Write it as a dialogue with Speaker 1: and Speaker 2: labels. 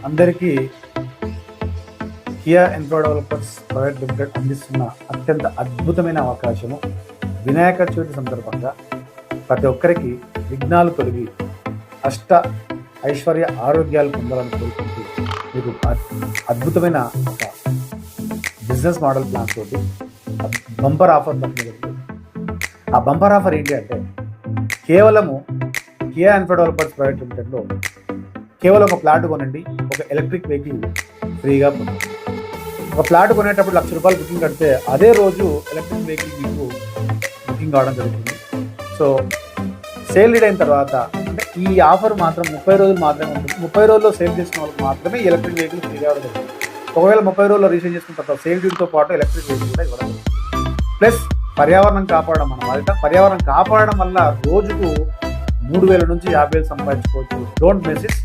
Speaker 1: అందరికీ Kia infra developers private limited అందిస్తున్న అత్యంత అద్భుతమైన అవకాశము. వినాయక చవితి సందర్భంగా ప్రతి ఒక్కరికి విఘ్నాలు తొలగి అష్ట ఐశ్వర్య ఆరోగ్యాలు పొందాలని కోరుకుంటూ మీకు అద్భుతమైన ఒక బిజినెస్ మోడల్ ప్లాన్ తోటి బంపర్ ఆఫర్ జరుగుతుంది. ఆ బంపర్ ఆఫర్ ఏంటి అంటే కేవలము కియా ఇన్ఫ్రా డెవలపర్స్ ప్రైవేట్ లిమిటెడ్లో కేవలం ఒక ప్లాట్ కొనండి, ఒక ఎలక్ట్రిక్ వెహికల్ ఫ్రీగా పొందండి. ఒక ప్లాట్ కొనేటప్పుడు ₹1,00,000 బుకింగ్ కడితే అదే రోజు ఎలక్ట్రిక్ వెహికల్ మీకు బుకింగ్ కావడం జరుగుతుంది. సో సేల్ డీడ్ అయిన తర్వాత అంటే ఈ ఆఫర్ మాత్రం 30 రోజులు మాత్రమే ఉంటుంది. 30 రోజుల్లో సేల్ చేసుకున్న వాళ్ళకి మాత్రమే ఈ ఎలక్ట్రిక్ వెహికల్ ఫ్రీ కావడం జరుగుతుంది. ఒకవేళ 30 రోజుల్లో రీసేల్ చేసుకున్న తర్వాత సేల్ డీడ్తో పాటు ఎలక్ట్రిక్ వెహికల్ కూడా ఇవ్వడం జరుగుతుంది. ప్లస్ పర్యావరణం కాపాడడం అన్నమాట. పర్యావరణం కాపాడడం వల్ల రోజుకు 3,000 నుంచి 50,000 సంపాదించుకోవచ్చు. Don't miss it.